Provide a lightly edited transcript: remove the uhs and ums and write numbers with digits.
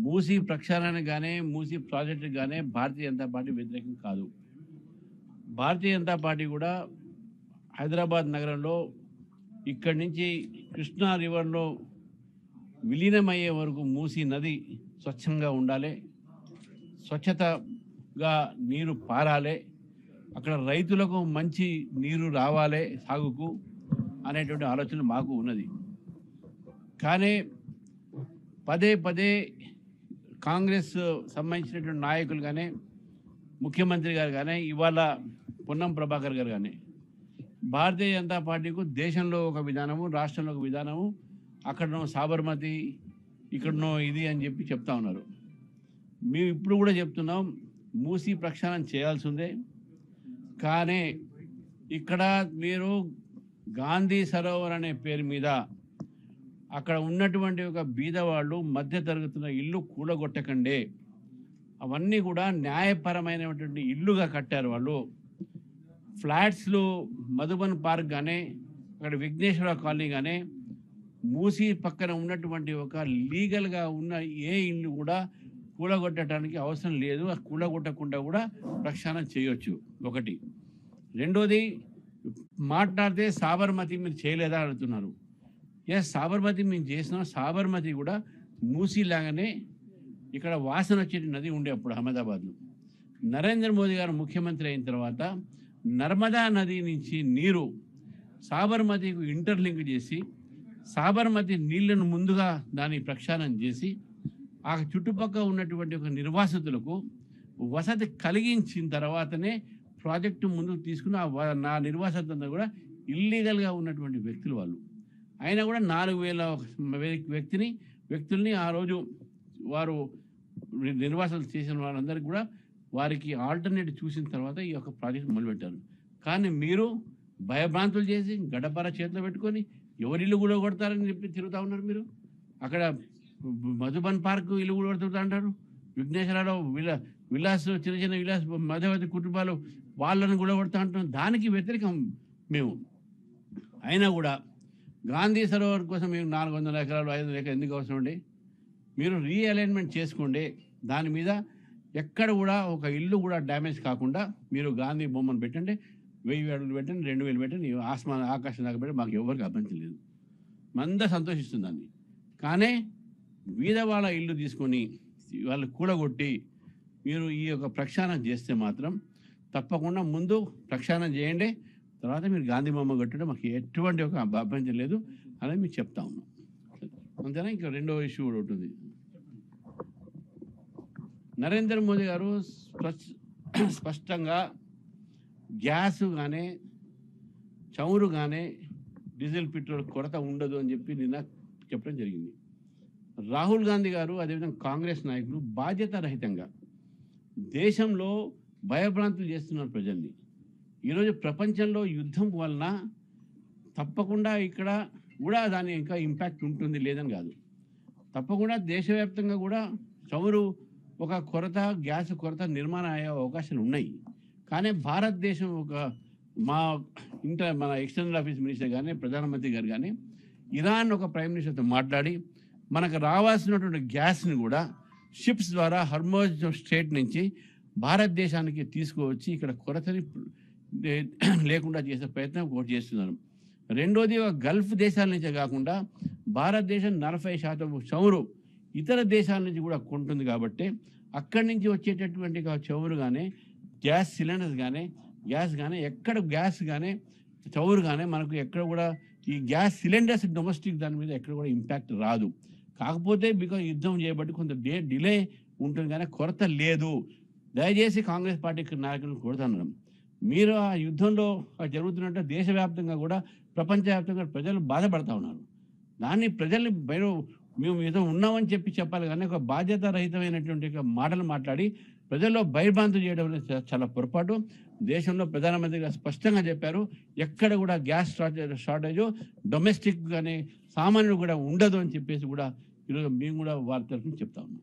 మూసీ ప్రక్షాళనకు గానే, మూసీ ప్రాజెక్టుకు గానే భారతీయ జనతా పార్టీ వ్యతిరేకం కాదు. భారతీయ జనతా పార్టీ కూడా హైదరాబాద్ నగరంలో ఇక్కడి నుంచి కృష్ణా రివర్లో విలీనమయ్యే వరకు మూసీ నది స్వచ్ఛంగా ఉండాలి, స్వచ్ఛతగా నీరు పారాలి, అక్కడ రైతులకు మంచి నీరు రావాలి సాగుకు అనేటువంటి ఆలోచన మాకు ఉన్నది. కానీ పదే పదే కాంగ్రెస్ సంబంధించినటువంటి నాయకులు కానీ, ముఖ్యమంత్రి గారు కానీ, ఇవాళ పొన్నం ప్రభాకర్ గారు కానీ భారతీయ జనతా పార్టీకు దేశంలో ఒక విధానము, రాష్ట్రంలో ఒక విధానము, అక్కడనో సాబర్మతి, ఇక్కడనో ఇది అని చెప్పి చెప్తా ఉన్నారు. మేము ఇప్పుడు కూడా చెప్తున్నాం, మూసీ ప్రక్షాళన చేయాల్సిందే. కానీ ఇక్కడ మీరు గాంధీ సరోవర్ అనే పేరు మీద అక్కడ ఉన్నటువంటి ఒక బీదవాళ్ళు మధ్య తరగతున్న ఇల్లు కూలగొట్టకండి. అవన్నీ కూడా న్యాయపరమైనటువంటి ఇల్లుగా కట్టారు వాళ్ళు. ఫ్లాట్స్లు మధుబన్ పార్క్ కానీ, అక్కడ విఘ్నేశ్వర కాలనీ కానీ, మూసీ పక్కన ఉన్నటువంటి ఒక లీగల్గా ఉన్న ఏ ఇల్లు కూడా కూలగొట్టడానికి అవసరం లేదు. ఆ కూలగొట్టకుండా కూడా ప్రక్షాళన చేయొచ్చు. ఒకటి. రెండోది, మాట్లాడితే సాబర్మతి మీరు చేయలేదా అడుగుతున్నారు. సాబర్మతి మేము చేసినాం. సాబర్మతి కూడా మూసీ లాగానే ఇక్కడ వాసన వచ్చేటి నది ఉండే అప్పుడు అహ్మదాబాద్లో. నరేంద్ర మోదీ గారు ముఖ్యమంత్రి అయిన తర్వాత నర్మదా నది నుంచి నీరు సాబర్మతికి ఇంటర్లింక్ చేసి, సాబర్మతి నీళ్లను ముందుగా దాన్ని ప్రక్షాళన చేసి, ఆ చుట్టుపక్కల ఉన్నటువంటి ఒక నిర్వాసితులకు వసతి కలిగించిన తర్వాతనే ప్రాజెక్టు ముందుకు తీసుకుని నా నిర్వాసితులంతా కూడా ఇల్లీగల్గా ఉన్నటువంటి వ్యక్తులు వాళ్ళు. అయినా కూడా 4,000 వ్యక్తుల్ని ఆ రోజు వారు నిర్వాసాలు చేసిన వాళ్ళందరికీ కూడా వారికి ఆల్టర్నేటివ్ చూసిన తర్వాత ఈ యొక్క ప్రాజెక్ట్ మొదలుపెట్టారు. కానీ మీరు భయభ్రాంతులు చేసి గడపర చేతిలో పెట్టుకొని ఎవరి ఇల్లు కూడా కొడతారని చెప్పి తిరుగుతూ ఉన్నారు. మీరు అక్కడ మధుబన్ పార్క్ ఇల్లు కూడా కొడుతూ అంటారు. విఘ్నేశ్వరరావు విలాస్ చిన్న చిన్న విలాస్ మధ్యవర్తి కుటుంబాలు వాళ్ళని కూడా కొడుతూ అంటాం. దానికి వ్యతిరేకం మేము. అయినా కూడా గాంధీ సరోవర్ కోసం మీరు 400 ఎకరాలు 500 ఎకరాలు ఎందుకు అవసరం అండి? మీరు రీఅలైన్మెంట్ చేసుకోండి. దాని మీద ఎక్కడ కూడా ఒక ఇల్లు కూడా డ్యామేజ్ కాకుండా మీరు గాంధీ బొమ్మను పెట్టండి. 1000 అడుగులు పెట్టండి, 2000 పెట్టండి, ఆకాశం దాకా పెట్టి మాకు ఎవరికి అభ్యంతరం లేదు. మంద సంతోషిస్తుందని. కానీ వీధవాళ్ళ ఇల్లు తీసుకొని వాళ్ళు కూడగొట్టి మీరు ఈ యొక్క ప్రక్షాళన చేస్తే మాత్రం తప్పకుండా ముందు ప్రక్షాళన చేయండి, తర్వాత మీరు గాంధీ బొమ్మ కట్టడం మాకు ఎటువంటి ఒక అభ్యంతరం లేదు అని మీకు చెప్తా ఉన్నాం. అంతేనా? ఇంకా రెండో ఇష్యూ కూడా ఉంటుంది. నరేంద్ర మోదీ గారు స్పష్టంగా గ్యాస్ కానీ, చమురు కానీ, డీజిల్ పెట్రోల్ కొరత ఉండదు అని చెప్పి నిన్న చెప్పడం జరిగింది. రాహుల్ గాంధీ గారు, అదేవిధంగా కాంగ్రెస్ నాయకులు బాధ్యతారహితంగా దేశంలో భయభ్రాంతులు చేస్తున్నారు ప్రజల్ని. ఈరోజు ప్రపంచంలో యుద్ధం వలన తప్పకుండా ఇక్కడ కూడా దాని ఇంకా ఇంపాక్ట్ ఉంటుంది, లేదని కాదు. తప్పకుండా దేశవ్యాప్తంగా కూడా చమురు ఒక కొరత, గ్యాస్ కొరత నిర్మాణం అయ్యే అవకాశాలు ఉన్నాయి. కానీ భారతదేశం మన ఎక్స్టర్నల్ ఆఫీస్ మినిస్టర్ కానీ, ప్రధానమంత్రి గారు కానీ ఇరాన్ ఒక ప్రైమ్ మినిస్టర్తో మాట్లాడి మనకు రావాల్సినటువంటి గ్యాస్ని కూడా షిప్స్ ద్వారా హర్మోజ్ స్ట్రేట్ నుంచి భారతదేశానికి తీసుకువచ్చి ఇక్కడ కొరతని లేకుండా చేసే ప్రయత్నం ఒకటి చేస్తున్నారు. రెండోది, గల్ఫ్ దేశాల నుంచే కాకుండా భారతదేశం 40% చమురు ఇతర దేశాల నుంచి కూడా కొంటుంది. కాబట్టి అక్కడి నుంచి వచ్చేటటువంటి చమురు కానీ, గ్యాస్ సిలిండర్స్ కానీ, ఎక్కడ గ్యాస్ కానీ, చమురు కానీ మనకు ఎక్కడ కూడా ఈ గ్యాస్ సిలిండర్స్ డొమెస్టిక్ దాని మీద ఎక్కడ కూడా ఇంపాక్ట్ రాదు. కాకపోతే బికాజ్ యుద్ధం చేయబట్టి కొంత డిలే ఉంటుంది, కానీ కొరత లేదు. దయచేసి కాంగ్రెస్ పార్టీ నాయకులను కోరుతున్నాం, మీరు ఆ యుద్ధంలో జరుగుతున్నట్టు దేశవ్యాప్తంగా కూడా ప్రపంచవ్యాప్తంగా ప్రజలు బాధపడతా ఉన్నారు. దాన్ని ప్రజల్ని మేము ఏదో ఉన్నామని చెప్పాలి, కానీ ఒక బాధ్యతారహితమైనటువంటి మాటలు మాట్లాడి ప్రజల్లో భయభ్రాంతులు చేయడం అనేది చాలా పొరపాటు. దేశంలో ప్రధానమంత్రి గారు స్పష్టంగా చెప్పారు, ఎక్కడ కూడా గ్యాస్ షార్టేజ్ డొమెస్టిక్ కానీ సామాన్యులు కూడా ఉండదు అని చెప్పేసి కూడా ఈరోజు మేము కూడా వారి తరఫున చెప్తా ఉన్నాం.